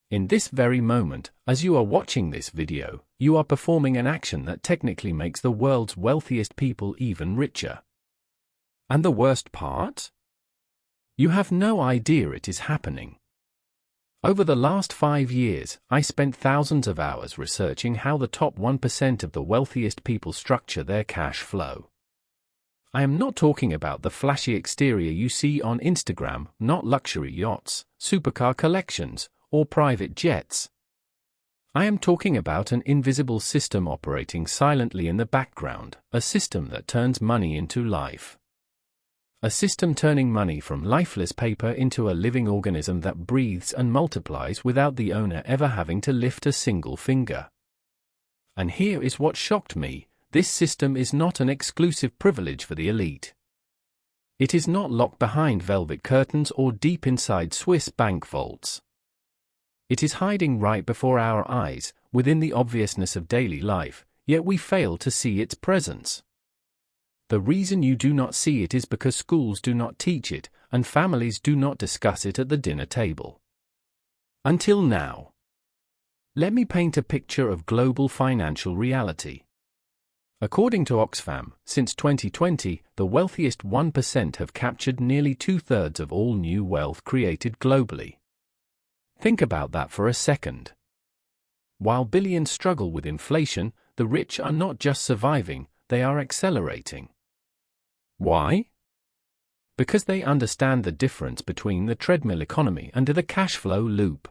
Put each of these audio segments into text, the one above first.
In this very moment, as you are watching this video, you are performing an action that technically makes the world's wealthiest people even richer. And the worst part? You have no idea it is happening. Over the last 5 years, I spent thousands of hours researching how the top 1% of the wealthiest people structure their cash flow. I am not talking about the flashy exterior you see on Instagram, not luxury yachts, supercar collections, or private jets. I am talking about an invisible system operating silently in the background, a system that turns money into life. A system turning money from lifeless paper into a living organism that breathes and multiplies without the owner ever having to lift a single finger. And here is what shocked me: this system is not an exclusive privilege for the elite. It is not locked behind velvet curtains or deep inside Swiss bank vaults. It is hiding right before our eyes, within the obviousness of daily life, yet we fail to see its presence. The reason you do not see it is because schools do not teach it, and families do not discuss it at the dinner table. Until now. Let me paint a picture of global financial reality. According to Oxfam, since 2020, the wealthiest 1% have captured nearly 2/3 of all new wealth created globally. Think about that for a second. While billions struggle with inflation, the rich are not just surviving, they are accelerating. Why? Because they understand the difference between the treadmill economy and the cash flow loop.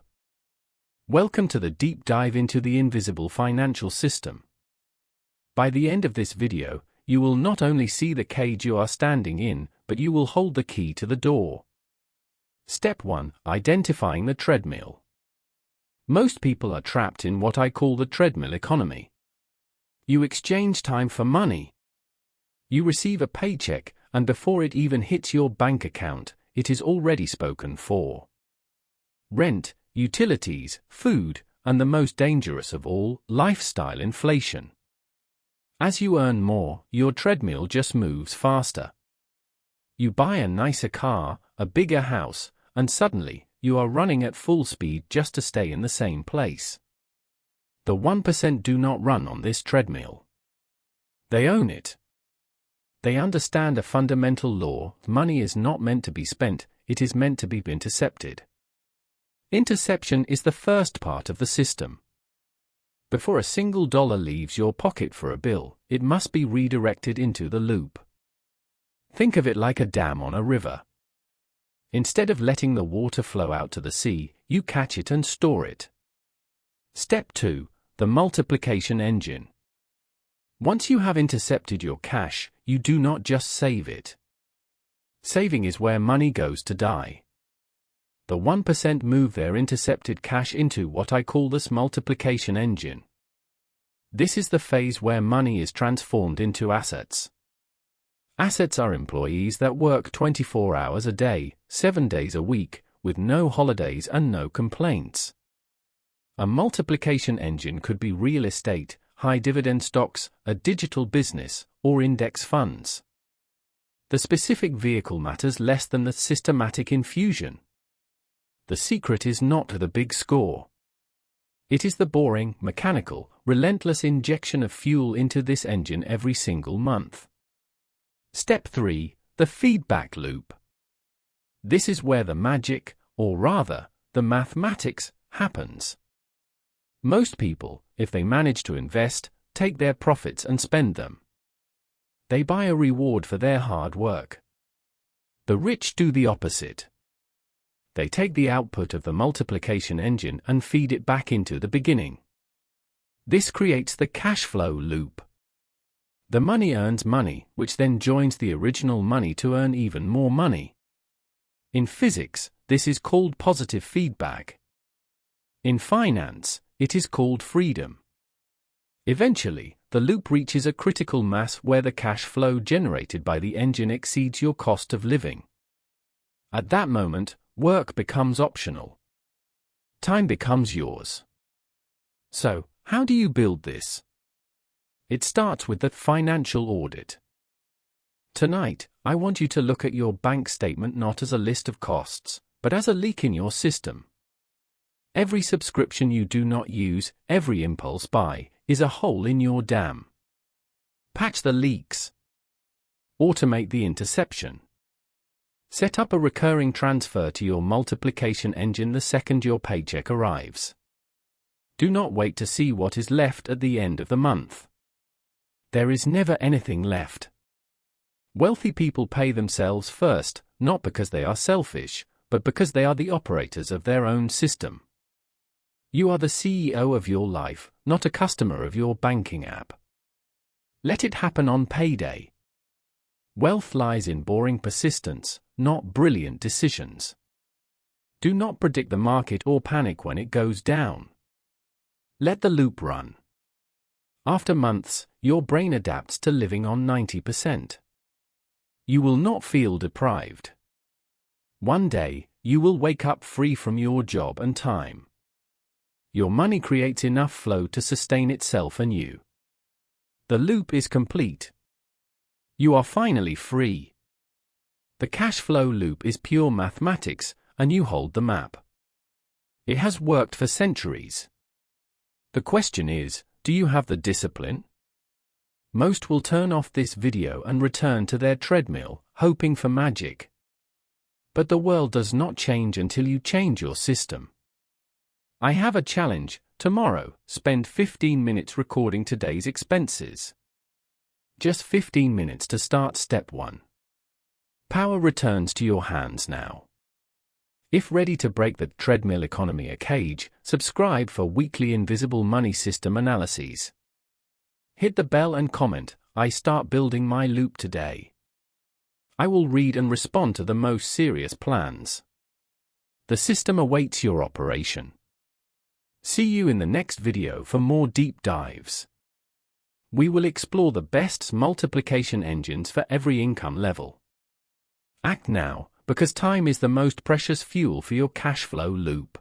Welcome to the deep dive into the invisible financial system. By the end of this video, you will not only see the cage you are standing in, but you will hold the key to the door. Step 1. Identifying the treadmill. Most people are trapped in what I call the treadmill economy. You exchange time for money. You receive a paycheck, and before it even hits your bank account, it is already spoken for. Rent, utilities, food, and the most dangerous of all, lifestyle inflation. As you earn more, your treadmill just moves faster. You buy a nicer car, a bigger house, and suddenly, you are running at full speed just to stay in the same place. The 1% do not run on this treadmill. They own it. They understand a fundamental law: money is not meant to be spent, it is meant to be intercepted. Interception is the first part of the system. Before a single dollar leaves your pocket for a bill, it must be redirected into the loop. Think of it like a dam on a river. Instead of letting the water flow out to the sea, you catch it and store it. Step 2. The multiplication engine. Once you have intercepted your cash, you do not just save it. Saving is where money goes to die. The 1% move their intercepted cash into what I call this multiplication engine. This is the phase where money is transformed into assets. Assets are employees that work 24 hours a day, 7 days a week, with no holidays and no complaints. A multiplication engine could be real estate, high-dividend stocks, a digital business, or index funds. The specific vehicle matters less than the systematic infusion. The secret is not the big score. It is the boring, mechanical, relentless injection of fuel into this engine every single month. Step 3. The feedback loop. This is where the magic, or rather, the mathematics, happens. Most people, if they manage to invest, take their profits and spend them. They buy a reward for their hard work. The rich do the opposite. They take the output of the multiplication engine and feed it back into the beginning. This creates the cash flow loop. The money earns money, which then joins the original money to earn even more money. In physics, this is called positive feedback. In finance, it is called freedom. Eventually, the loop reaches a critical mass where the cash flow generated by the engine exceeds your cost of living. At that moment, work becomes optional. Time becomes yours. So, how do you build this? It starts with the financial audit. Tonight, I want you to look at your bank statement not as a list of costs, but as a leak in your system. Every subscription you do not use, every impulse buy, is a hole in your dam. Patch the leaks. Automate the interception. Set up a recurring transfer to your multiplication engine the second your paycheck arrives. Do not wait to see what is left at the end of the month. There is never anything left. Wealthy people pay themselves first, not because they are selfish, but because they are the operators of their own system. You are the CEO of your life, not a customer of your banking app. Let it happen on payday. Wealth lies in boring persistence, not brilliant decisions. Do not predict the market or panic when it goes down. Let the loop run. After months, your brain adapts to living on 90%. You will not feel deprived. One day, you will wake up free from your job and time. Your money creates enough flow to sustain itself and you. The loop is complete. You are finally free. The cash flow loop is pure mathematics, and you hold the map. It has worked for centuries. The question is, do you have the discipline? Most will turn off this video and return to their treadmill, hoping for magic. But the world does not change until you change your system. I have a challenge. Tomorrow, spend 15 minutes recording today's expenses. Just 15 minutes to start step 1. Power returns to your hands now. If ready to break the treadmill economy a cage, subscribe for weekly invisible money system analyses. Hit the bell and comment, I start building my loop today. I will read and respond to the most serious plans. The system awaits your operation. See you in the next video for more deep dives. We will explore the best multiplication engines for every income level. Act now, because time is the most precious fuel for your cash flow loop.